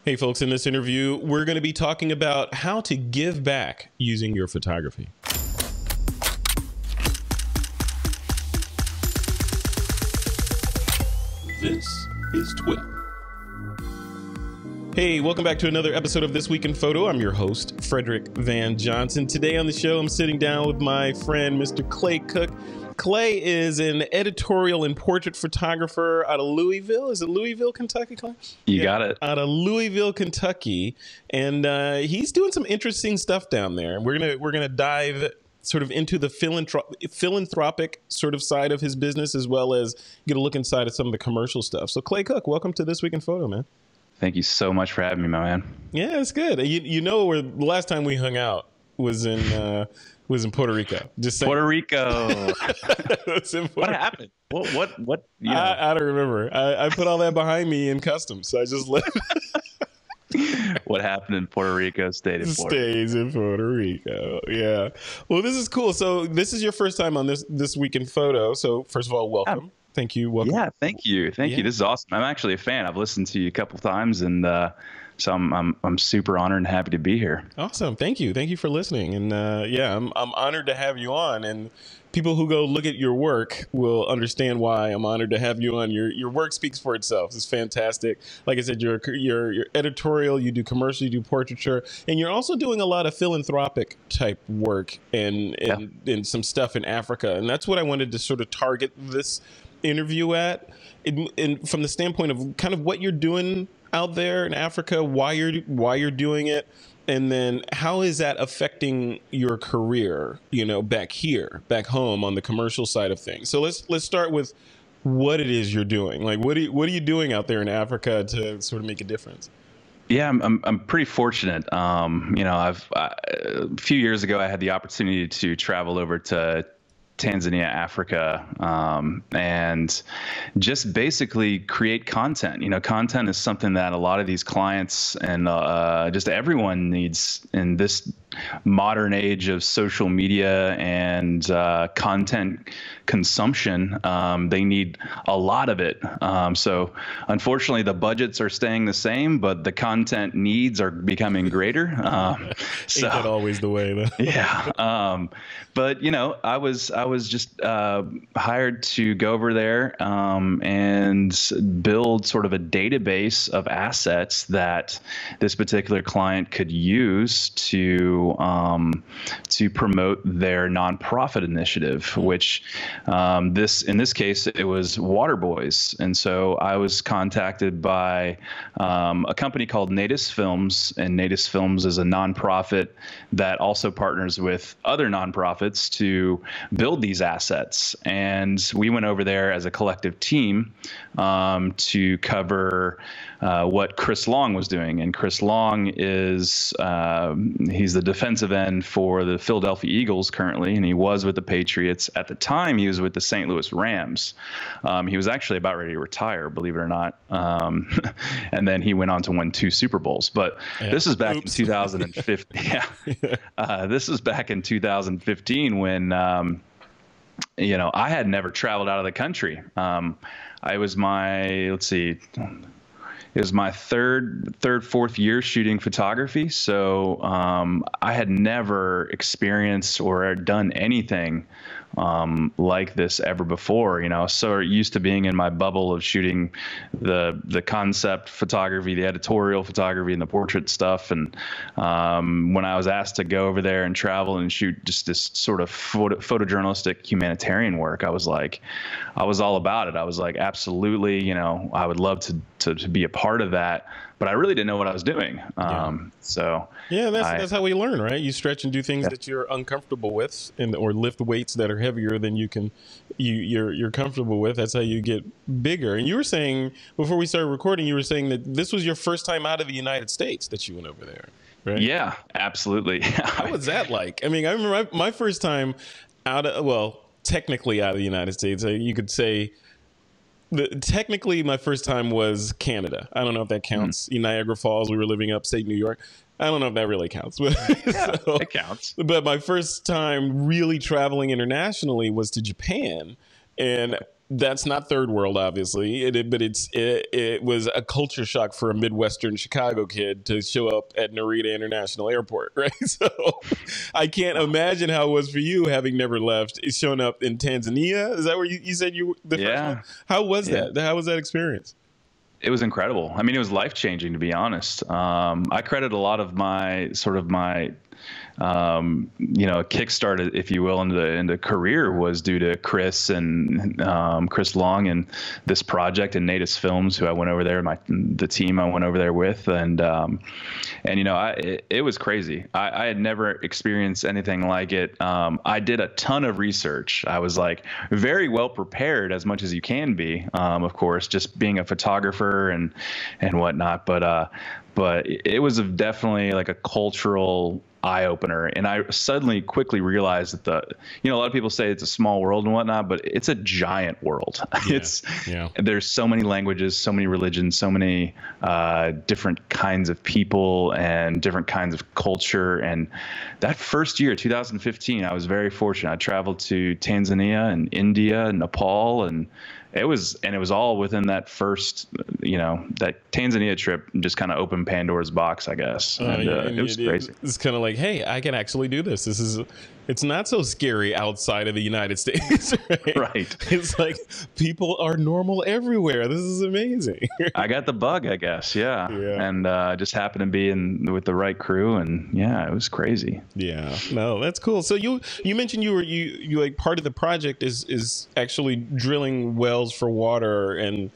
Hey folks, in this interview, we're going to be talking about how to give back using your photography. This is Twitter. Hey, welcome back to another episode of This Week in Photo. I'm your host, Frederick Van Johnson. Today on the show, I'm sitting down with my friend, Mr. Clay Cook. Clay is an editorial and portrait photographer out of Louisville. Is it Louisville, Kentucky, Clay? You got it. Out of Louisville, Kentucky. And he's doing some interesting stuff down there. And we're gonna dive sort of into the philanthropic sort of side of his business, as well as get a look inside of some of the commercial stuff. So Clay Cook, welcome to This Week in Photo, man. Thank you so much for having me, my man. Yeah, it's good. You know, where the last time we hung out was in Puerto Rico. Just saying. Puerto Rico. What happened? What? You know. I don't remember. I put all that behind me in customs, so I just let. What happened in Puerto Rico stayed in Puerto Rico. Stays in Puerto Rico. Yeah. Well, this is cool. So this is your first time on this Week in Photo. So first of all, welcome. Thank you. Welcome. Yeah, thank you. Thank you. This is awesome. I'm actually a fan. I've listened to you a couple of times, and so I'm super honored and happy to be here. Awesome. Thank you. Thank you for listening. And yeah, I'm honored to have you on. And people who go look at your work will understand why I'm honored to have you on. Your work speaks for itself. It's fantastic. Like I said, you're editorial, you do commercial, you do portraiture, and you're also doing a lot of philanthropic type work and some stuff in Africa. And that's what I wanted to sort of target this interview at, from the standpoint of kind of what you're doing out there in Africa, why you're doing it, and then how is that affecting your career, you know, back home on the commercial side of things. So let's start with what it is you're doing. Like, what are you doing out there in Africa to sort of make a difference? Yeah, I'm pretty fortunate. You know, a few years ago I had the opportunity to travel over to Tanzania, Africa, and just basically create content. You know, content is something that a lot of these clients and just everyone needs in this modern age of social media and content consumption. They need a lot of it. So unfortunately, the budgets are staying the same, but the content needs are becoming greater. So ain't that always the way, though? Yeah. But you know, I was just hired to go over there and build sort of a database of assets that this particular client could use to promote their nonprofit initiative, which in this case it was Waterboys. And so I was contacted by a company called Natus Films, and Natus Films is a nonprofit that also partners with other nonprofits to build these assets. And we went over there as a collective team to cover what Chris Long was doing. And Chris Long is he's the defensive end for the Philadelphia Eagles currently, and he was with the Patriots. At the time, he was with the St. Louis Rams. He was actually about ready to retire, believe it or not. And then he went on to win 2 Super Bowls. But this is back in 2015. Yeah. This is back in 2015 when you know, I had never traveled out of the country. It was my fourth year shooting photography. So I had never experienced or done anything like this ever before. You know, so used to being in my bubble of shooting the concept photography, the editorial photography, and the portrait stuff. And when I was asked to go over there and travel and shoot just this sort of photojournalistic humanitarian work, I was all about it. I was like, absolutely, you know, I would love to be a part of that. But I really didn't know what I was doing. So yeah, that's how we learn, right? You stretch and do things that you're uncomfortable with, or lift weights that are heavier than you're comfortable with. That's how you get bigger. And you were saying before we started recording, you were saying that this was your first time out of the United States that you went over there, right? Yeah, absolutely. How was that like? I mean, I remember my first time technically out of the United States. You could say. Technically, my first time was Canada. I don't know if that counts. Niagara Falls, we were living upstate New York. I don't know if that really counts. But yeah, it counts. But my first time really traveling internationally was to Japan. And that's not third world, obviously, but it was a culture shock for a Midwestern Chicago kid to show up at Narita International Airport, right? So I can't imagine how it was for you, having never left. It's showing up in Tanzania. Is that where you said you were the first one? How was that? How was that experience? It was incredible. I mean, it was life-changing, to be honest. I credit a lot of my kickstart, if you will, into career was due to Chris and Chris Long and this project and Natus Films, who I went over there, the team I went over there with, and it was crazy. I had never experienced anything like it. I did a ton of research. I was like very well prepared, as much as you can be, of course, just being a photographer and whatnot. But it was definitely like a cultural eye opener. And I suddenly quickly realized that a lot of people say it's a small world and whatnot, but it's a giant world. There's so many languages, so many religions, so many different kinds of people and different kinds of culture. And that first year, 2015, I was very fortunate. I traveled to Tanzania and India and Nepal, and it was all within that first, that Tanzania trip just kind of opened Pandora's box, I guess. It was crazy. It's kind of like, hey, I can actually do this. It's not so scary outside of the United States, right? Right. It's like people are normal everywhere. This is amazing. I got the bug, I guess. Yeah. And just happened to be with the right crew, and it was crazy. Yeah. No, that's cool. So you mentioned you like part of the project is actually drilling wells for water and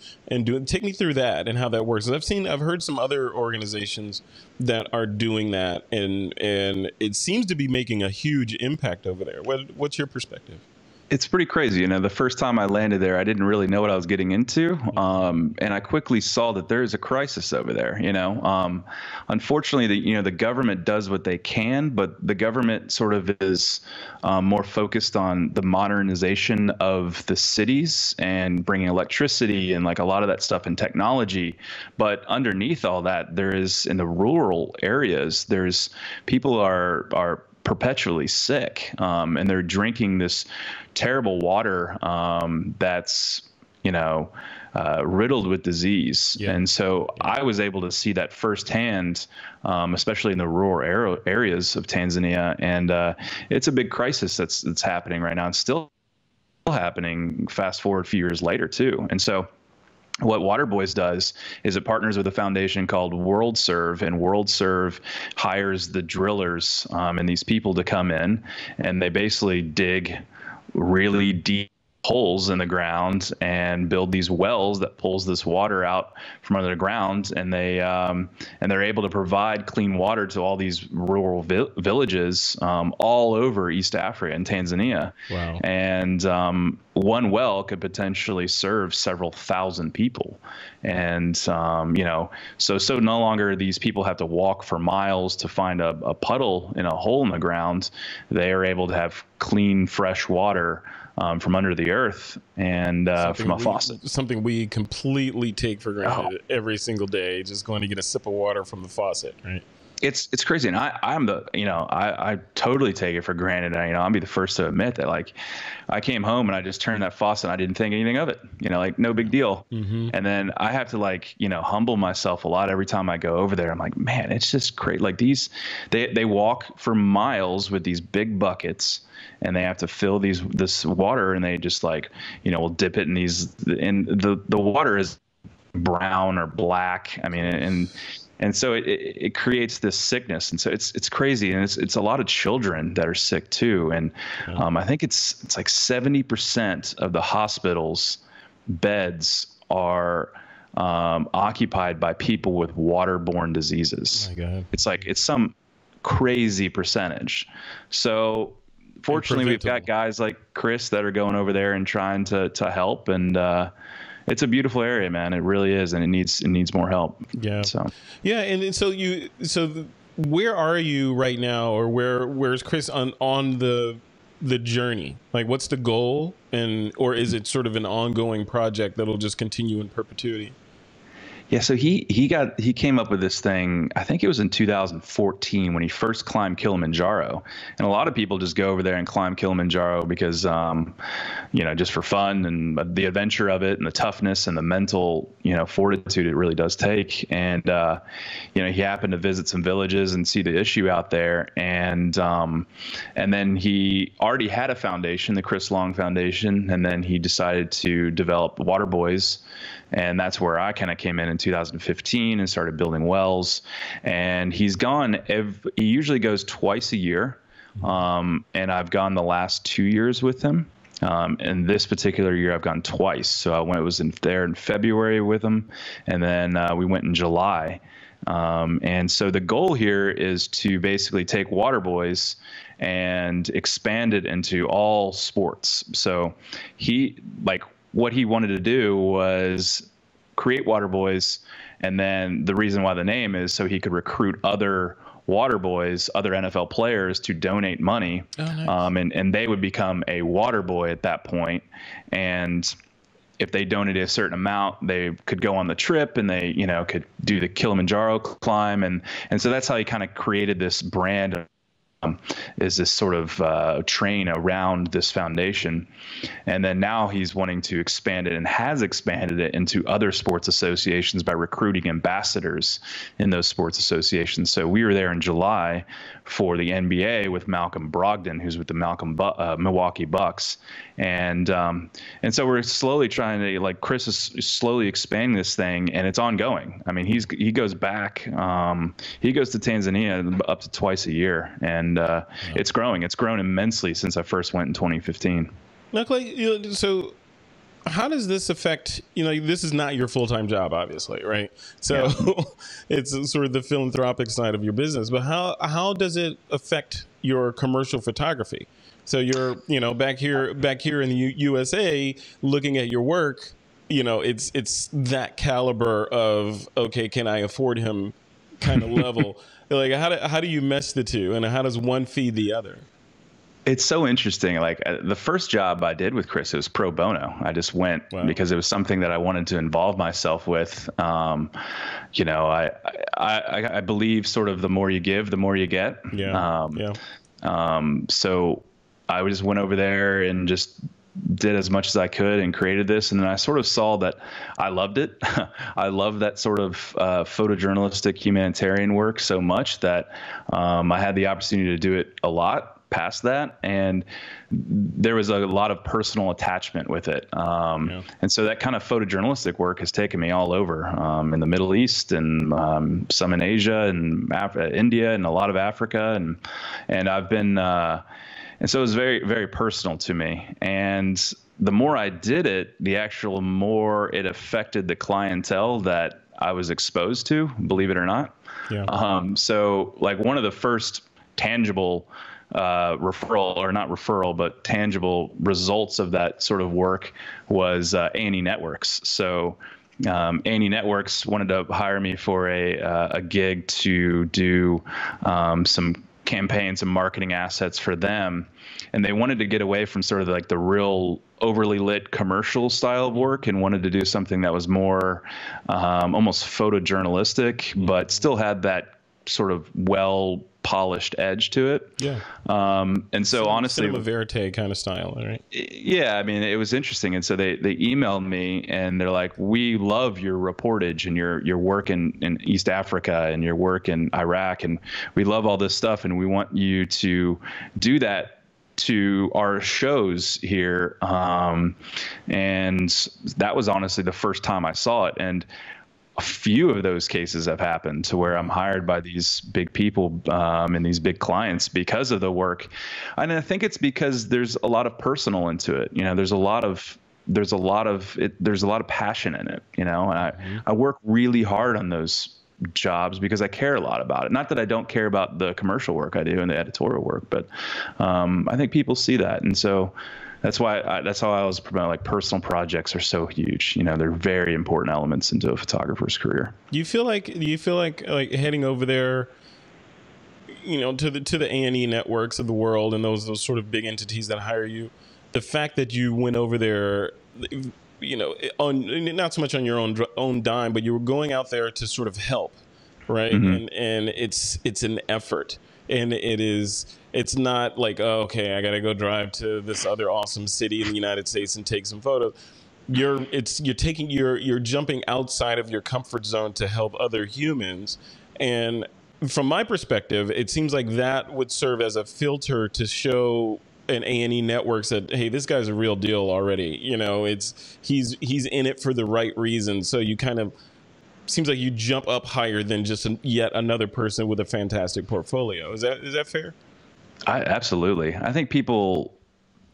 take me through that and how that works. I've heard some other organizations that are doing that, and it seems to be making a huge impact over there. What's your perspective? It's pretty crazy. The first time I landed there, I didn't really know what I was getting into. And I quickly saw that there is a crisis over there. Unfortunately, the government does what they can, but the government sort of is more focused on the modernization of the cities and bringing electricity and like a lot of that stuff and technology. But underneath all that, there is, in the rural areas, there's people are perpetually sick, and they're drinking this terrible water that's riddled with disease. And so I was able to see that firsthand, especially in the rural areas of Tanzania, and it's a big crisis that's happening right now. It's still happening fast forward a few years later too. And so what Waterboys does is it partners with a foundation called WorldServe, and WorldServe hires the drillers and these people to come in, and they basically dig really deep holes in the ground and build these wells that pulls this water out from under the ground, and they're able to provide clean water to all these rural villages all over East Africa and Tanzania. Wow. And one well could potentially serve several thousand people. And so no longer these people have to walk for miles to find a puddle in a hole in the ground. They are able to have clean, fresh water from under the earth and from a faucet. Something we completely take for granted every single day, just going to get a sip of water from the faucet, right? It's crazy. And I totally take it for granted. I'll be the first to admit that, like, I came home and I just turned that faucet and I didn't think anything of it, like no big deal. Mm-hmm. And then I have to humble myself a lot every time I go over there. I'm like, man, it's just crazy. Like they walk for miles with these big buckets, and they have to fill this water, and they just will dip it in these, and the water is brown or black. I mean, and so it creates this sickness, and so it's crazy, and it's a lot of children that are sick too, and I think it's like 70% of the hospital's beds are occupied by people with waterborne diseases. Oh my God. It's some crazy percentage. So fortunately, we've got guys like Chris that are going over there and trying to help, and it's a beautiful area, man. It really is, and it needs more help. Yeah. So where are you right now, or where's Chris on the journey? Like, what's the goal, or is it sort of an ongoing project that'll just continue in perpetuity? Yeah, so he came up with this thing. I think it was in 2014 when he first climbed Kilimanjaro, and a lot of people just go over there and climb Kilimanjaro because, just for fun and the adventure of it and the toughness and the mental, fortitude it really does take. And he happened to visit some villages and see the issue out there, and then he already had a foundation, the Chris Long Foundation, and then he decided to develop Waterboys. And that's where I kind of came in 2015 and started building wells. And he's gone, he usually goes twice a year. And I've gone the last 2 years with him. And this particular year, I've gone twice. So I was there in February with him, and then we went in July. And so the goal here is to basically take Waterboys and expand it into all sports. So what he wanted to do was create Waterboys, and then the reason why the name is so he could recruit other Waterboys, other NFL players, to donate money. Oh, nice. And they would become a Waterboy at that point. And if they donated a certain amount, they could go on the trip, and they, could do the Kilimanjaro climb. And so that's how he kind of created this brand, is this sort of train around this foundation. And then now he's wanting to expand it, and has expanded it into other sports associations by recruiting ambassadors in those sports associations. So we were there in July for the NBA with Malcolm Brogdon, who's with the Milwaukee Bucks. And so we're slowly trying to, Chris is slowly expanding this thing, and it's ongoing. I mean, he goes back, he goes to Tanzania up to twice a year, and it's growing. It's grown immensely since I first went in 2015. Now, Clay, so how does this affect, this is not your full-time job, obviously, right? So yeah. It's sort of the philanthropic side of your business, but how does it affect your commercial photography? So you're, back here in the USA, looking at your work, it's that caliber of, okay, can I afford him kind of level? Like, how do you mesh the two, and how does one feed the other? It's so interesting. The first job I did with Chris, it was pro bono. I just went because it was something that I wanted to involve myself with. I believe sort of the more you give, the more you get. Yeah. So I just went over there and just did as much as I could and created this. And then I sort of saw that I loved it. I love that sort of photojournalistic humanitarian work so much that I had the opportunity to do it a lot past that. And there was a lot of personal attachment with it. And so that kind of photojournalistic work has taken me all over in the Middle East, and some in Asia and India, and a lot of Africa. And I've been, and so it was very, very personal to me. And the more I did it, the actual more it affected the clientele that I was exposed to, believe it or not. Yeah. So one of the first tangible tangible results of that sort of work was A&E Networks. So A&E Networks wanted to hire me for a gig to do some campaigns and marketing assets for them, and they wanted to get away from sort of the real overly lit commercial style of work, and wanted to do something that was more almost photojournalistic, but still had that sort of well-polished edge to it. Yeah. And so honestly, cinema verite kind of style, right? Yeah. I mean, it was interesting. And so they emailed me, and they're like, we love your reportage and your work in East Africa and your work in Iraq. And we love all this stuff. And we want you to do that to our shows here. And that was honestly the first time I saw it. And a few of those cases have happened to where I'm hired by these big people and these big clients because of the work. And I think it's because there's a lot of personal into it. There's a lot of passion in it, and I work really hard on those jobs because I care a lot about it. Not that I don't care about the commercial work I do and the editorial work, but I think people see that. And so that's why that's how I was promoting, personal projects are so huge. They're very important elements into a photographer's career. Do you feel like heading over there, to the A&E networks of the world and those sort of big entities that hire you, the fact that you went over there, on not so much on your own dime, but you were going out there to sort of help, right? Mm-hmm. And it's an effort, and it's not like, oh, okay, I got to go drive to this other awesome city in the United States and take some photos. You're jumping outside of your comfort zone to help other humans. And from my perspective, it seems like that would serve as a filter to show an A&E networks that, hey, this guy's a real deal already. He's in it for the right reasons. So you kind of seems like you jump up higher than just yet another person with a fantastic portfolio. Is that fair? Absolutely. I think people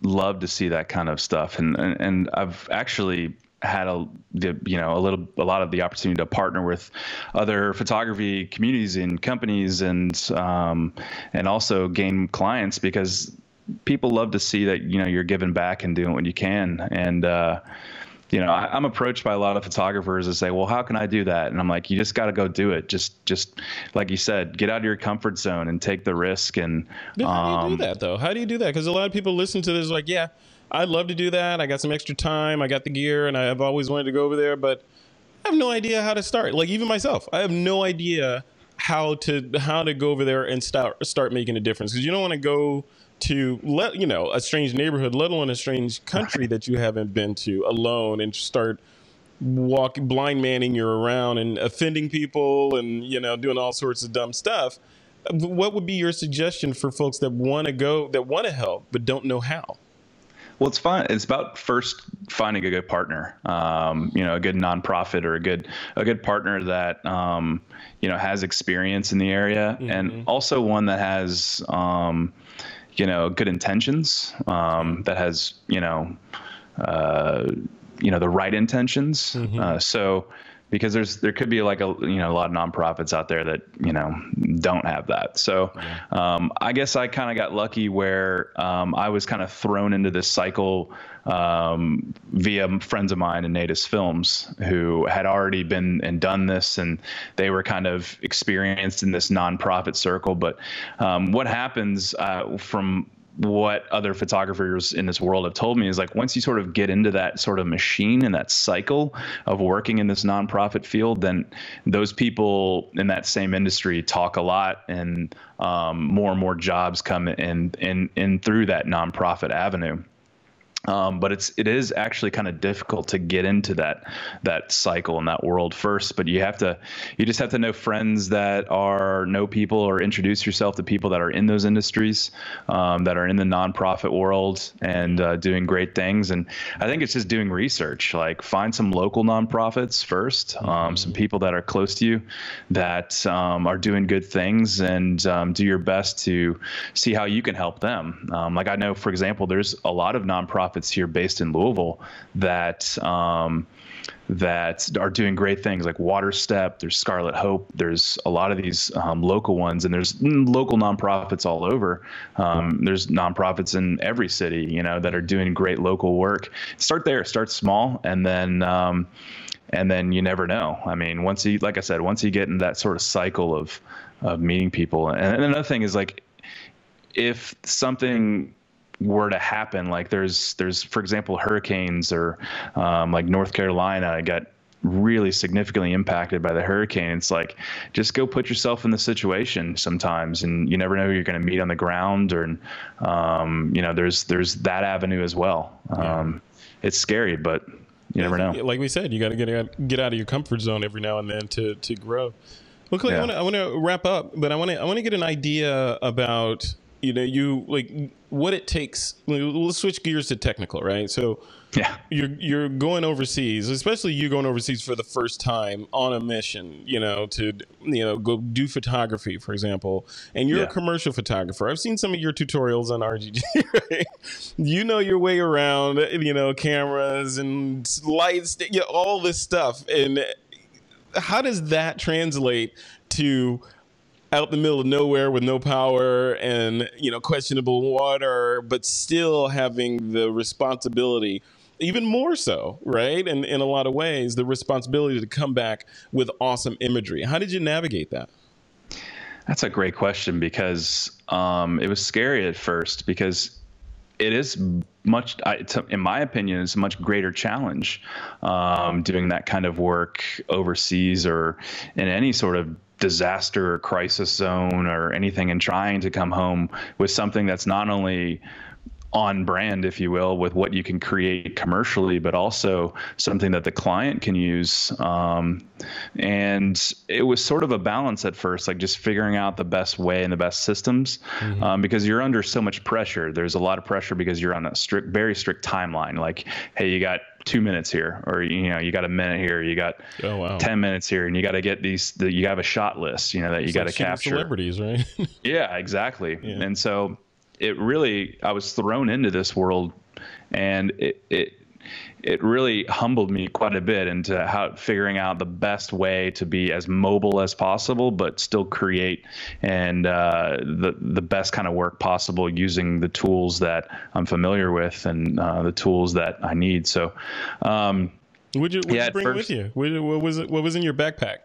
love to see that kind of stuff, and I've actually had a lot of the opportunity to partner with other photography communities and companies, and also gain clients, because people love to see that you're giving back and doing what you can. And I'm approached by a lot of photographers that say, well, how can I do that? And I'm like, you just got to go do it. Just like you said, get out of your comfort zone and take the risk. And how do you do that, though? How do you do that? Because a lot of people listen to this like, yeah, I'd love to do that. I got some extra time. I got the gear, and I've always wanted to go over there, but I have no idea how to start. Like, even myself, I have no idea how to go over there and start making a difference. Because you don't want to go to a strange neighborhood, let alone a strange country that you haven't been to, alone, and start blind manning you around and offending people and doing all sorts of dumb stuff. What would be your suggestion for folks that want to help but don't know how? Well, it's fun. It's about first finding a good partner, a good nonprofit, or a good partner that has experience in the area, mm-hmm. and also one that has good intentions, that has, the right intentions. Mm-hmm. Because there could be like a lot of nonprofits out there that, don't have that. So, I guess I kind of got lucky where, I was kind of thrown into this cycle, via friends of mine in Natus Films who had already been and done this, and they were kind of experienced in this nonprofit circle. But, what happens, from what other photographers in this world have told me is, like, once you sort of get into that sort of machine and that cycle of working in this nonprofit field, then those people in that same industry talk a lot, and more and more jobs come in through that nonprofit avenue. But it is actually kind of difficult to get into that cycle and that world first. But you just have to know friends that know people, or introduce yourself to people that are in those industries, that are in the nonprofit world and doing great things. And I think it's just doing research. Like, find some local nonprofits first, some people that are close to you that are doing good things, and do your best to see how you can help them. Like, I know, for example, there's a lot of nonprofits here based in Louisville that are doing great things, like Water Step. There's Scarlet Hope. There's a lot of these local ones, and there's local nonprofits all over. There's nonprofits in every city, that are doing great local work. Start there. Start small, and then you never know. I mean, once you get in that sort of cycle of meeting people, and another thing is, like, if something were to happen, like there's for example hurricanes, or like North Carolina got really significantly impacted by the hurricane. It's like, just go put yourself in the situation sometimes, and you never know who you're going to meet on the ground, or there's that avenue as well. It's scary, but you never know. Like we said, you got to get out of your comfort zone every now and then to grow. Well, Clay, I want to wrap up, but I want to get an idea about what it takes. Let's switch gears to technical, right? So you're going overseas, especially you going overseas for the first time on a mission, to go do photography, for example. And you're a commercial photographer. I've seen some of your tutorials on RGG, right? You know your way around, cameras and lights, all this stuff. And how does that translate to out in the middle of nowhere with no power and, questionable water, but still having the responsibility, even more so, right? And in a lot of ways, the responsibility to come back with awesome imagery. How did you navigate that? That's a great question, because it was scary at first, because it is much, in my opinion, it's a much greater challenge doing that kind of work overseas or in any sort of disaster or crisis zone or anything, and trying to come home with something that's not only on brand, if you will, with what you can create commercially, but also something that the client can use. And it was sort of a balance at first, like just figuring out the best way and the best systems, because you're under so much pressure. There's a lot of pressure because you're on a very strict timeline. Like, hey, you got 2 minutes here, or, you got a minute here, you got 10 minutes here, and you got to get you have a shot list, that you got to capture. Celebrities, right? Yeah, exactly. Yeah. And so I was thrown into this world, and it really humbled me quite a bit into figuring out the best way to be as mobile as possible, but still create and the best kind of work possible using the tools that I'm familiar with and the tools that I need. So, what'd you bring with you? What was in your backpack?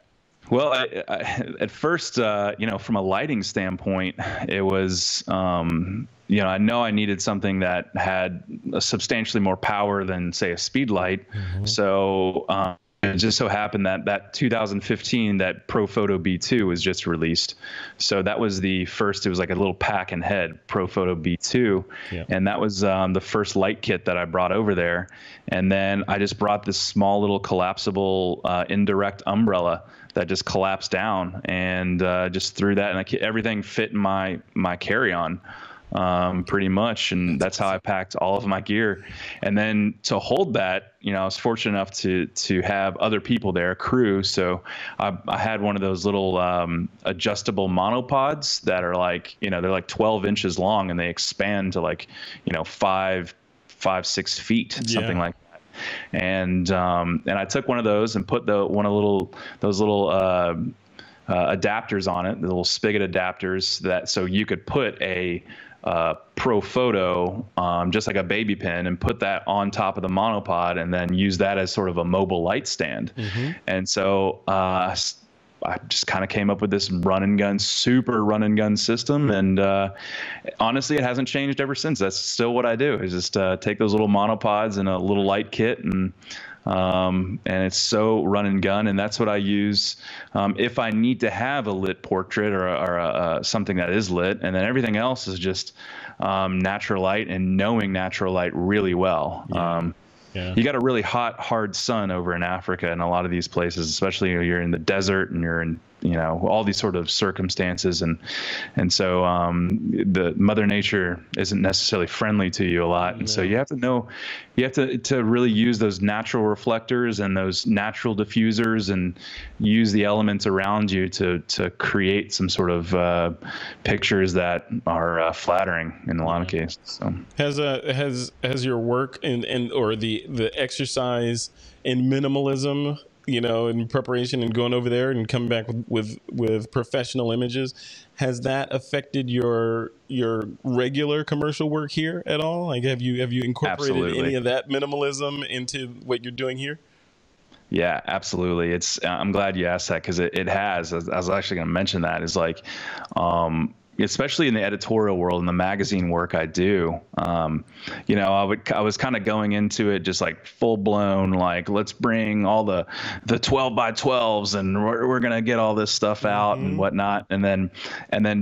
Well, at first, from a lighting standpoint, it was, I know I needed something that had substantially more power than, say, a speed light. So it just so happened that 2015, that ProPhoto B2 was just released. So that was the first. It was like a little pack and head, ProPhoto B2. Yeah. And that was the first light kit that I brought over there. And then I just brought this small little collapsible indirect umbrella that just collapsed down, and just threw that, and everything fit in my carry-on pretty much, and that's how I packed all of my gear. And then to hold that, I was fortunate enough to have other people there, crew. So I had one of those little adjustable monopods that are like, they're like 12 inches long, and they expand to like 5-6 feet, something like that. And I took one of those and put those little adapters on it, the little spigot adapters, so you could put a ProPhoto, just like a baby pin, and put that on top of the monopod, and then use that as sort of a mobile light stand. And so I just kind of came up with this super run and gun system. And honestly, it hasn't changed ever since. That's still what I do, is just take those little monopods and a little light kit, and it's so run and gun. And that's what I use if I need to have a lit portrait or something that is lit. And then everything else is just natural light, and knowing natural light really well. Yeah. You got a really hot, hard sun over in Africa and a lot of these places, especially when you're in the desert and you're in, all these sort of circumstances. And so the Mother Nature isn't necessarily friendly to you a lot. And so you have to really use those natural reflectors and those natural diffusers, and use the elements around you to create some sort of pictures that are flattering in a lot of cases. So has your work or the exercise in minimalism, in preparation and going over there and coming back with professional images, has that affected your regular commercial work here at all? Like, have you incorporated Absolutely. Any of that minimalism into what you're doing here? Yeah, absolutely. I'm glad you asked that, because it has. I was actually going to mention that, is like, especially in the editorial world and the magazine work I do, I was kind of going into it just like full blown, like, let's bring all the 12 by 12s and we're going to get all this stuff out and whatnot. And then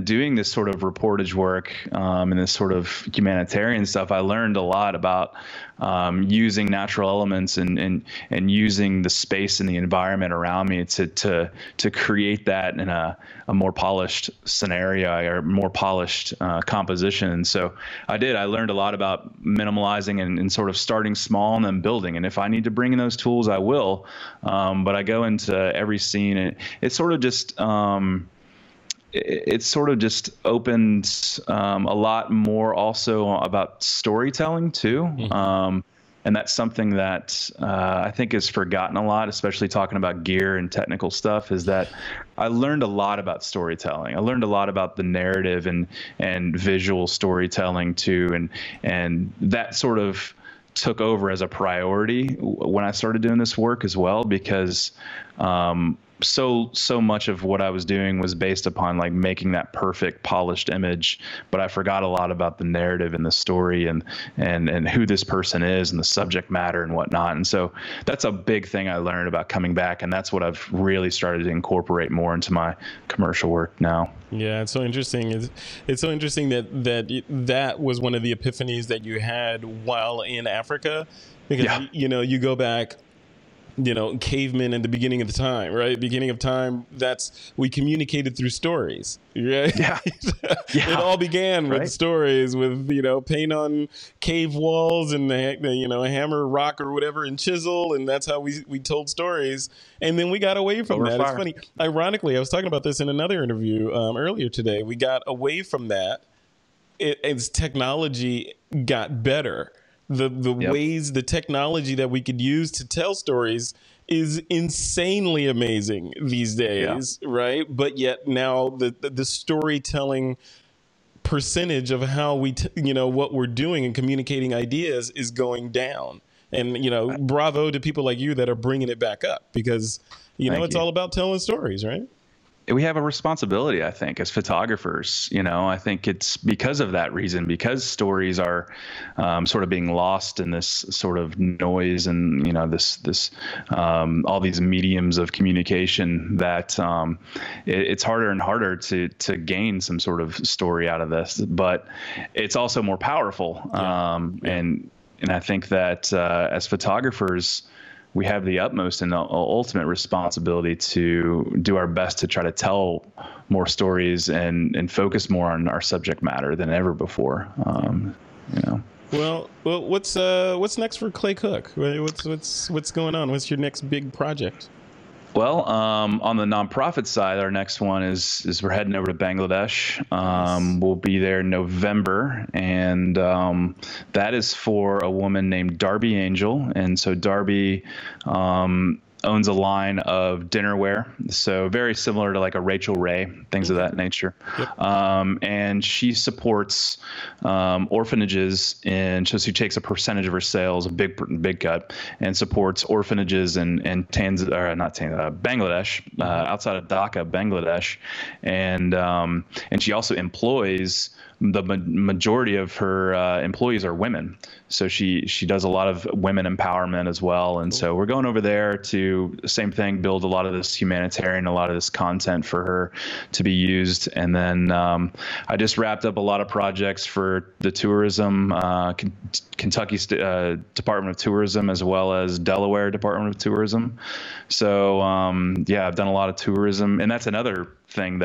doing this sort of reportage work and this sort of humanitarian stuff, I learned a lot about using natural elements and using the space and the environment around me to create that in a more polished scenario or more polished composition. And so I learned a lot about minimalizing and sort of starting small and then building. And if I need to bring in those tools, I will. But I go into every scene, and it sort of just opened a lot more also about storytelling too. And that's something that I think is forgotten a lot, especially talking about gear and technical stuff, is that I learned a lot about storytelling. I learned a lot about the narrative and visual storytelling too. And that sort of took over as a priority when I started doing this work as well, because so much of what I was doing was based upon like making that perfect polished image, but I forgot a lot about the narrative and the story and who this person is and the subject matter and whatnot. And so that's a big thing I learned about coming back, and that's what I've really started to incorporate more into my commercial work now. Yeah, it's so interesting. It's so interesting that was one of the epiphanies that you had while in Africa, because you go back, cavemen in the beginning of the time, right? Beginning of time, we communicated through stories, right? Yeah. It all began with stories, with, paint on cave walls and, a hammer, rock or whatever, and chisel. And that's how we told stories. And then we got away from that. It's funny. Ironically, I was talking about this in another interview earlier today. We got away from that as technology got better. The ways, the technology that we could use to tell stories is insanely amazing these days, right? But yet now the storytelling percentage of how we, what we're doing and communicating ideas is going down. And, bravo to people like you that are bringing it back up, because, it's all about telling stories, right? We have a responsibility, I think, as photographers. I think it's because of that reason, because stories are sort of being lost in this sort of noise and, this all these mediums of communication, that it's harder and harder to gain some sort of story out of this. But it's also more powerful. And I think that as photographers, we have the utmost and ultimate responsibility to do our best to try to tell more stories and focus more on our subject matter than ever before. Well, what's next for Clay Cook? What's going on? What's your next big project? Well, on the nonprofit side, our next one is we're heading over to Bangladesh. We'll be there in November, and that is for a woman named Darby Angel. And so Darby owns a line of dinnerware, so very similar to like a Rachel Ray, things of that nature. Yep. And she supports orphanages, and so she takes a percentage of her sales, a big cut, and supports orphanages in Bangladesh, outside of Dhaka, Bangladesh, and she also employs, the majority of her employees are women. So she does a lot of women empowerment as well. And so we're going over there to, same thing, build a lot of this humanitarian, a lot of this content for her to be used. And then I just wrapped up a lot of projects for the tourism, Kentucky Department of Tourism, as well as Delaware Department of Tourism. So I've done a lot of tourism, and that's another thing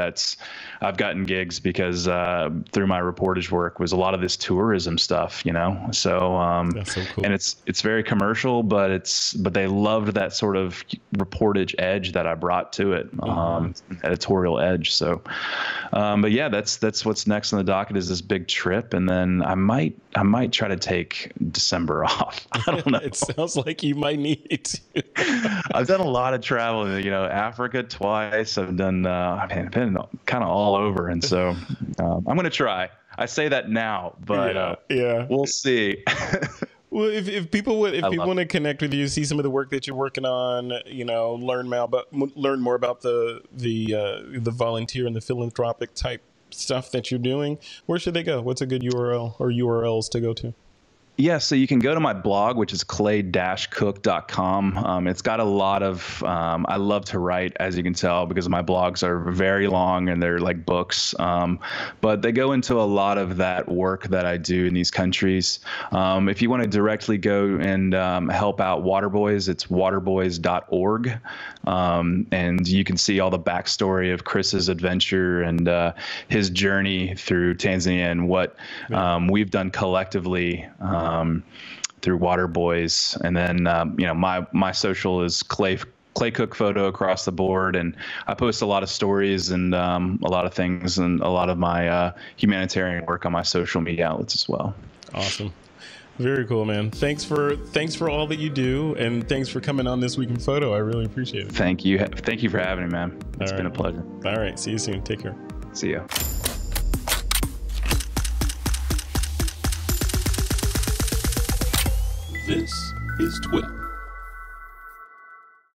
I've gotten gigs because through my reportage work was a lot of this tourism stuff, so that's so cool. And it's very commercial, but they loved that sort of reportage edge that I brought to it, editorial edge. So but yeah, that's what's next on the docket, is this big trip, and then I might try to take December off. I don't know. It sounds like you might need to. I've done a lot of travel, Africa twice. I've done I've been kind of all over, and so I'm going to try. I say that now, but we'll see. Well, if people want to connect with you, see some of the work that you're working on, learn more about the volunteer and the philanthropic type stuff that you're doing, where should they go? What's a good URL or URLs to go to? Yeah, so you can go to my blog, which is clay-cook.com. It's got a lot of, I love to write, as you can tell, because my blogs are very long and they're like books. But they go into a lot of that work that I do in these countries. If you want to directly go and help out Waterboys, it's waterboys.org. And you can see all the backstory of Chris's adventure and his journey through Tanzania and what we've done collectively through Waterboys. And then my social is Clay Cook Photo across the board, and I post a lot of stories and a lot of things and a lot of my humanitarian work on my social media outlets as well. Awesome. Very cool, man. Thanks for all that you do, and thanks for coming on This Week in Photo. I really appreciate it. Thank you for having me, man. It's been a pleasure. All right. See you soon. Take care. See ya. This is TWIP.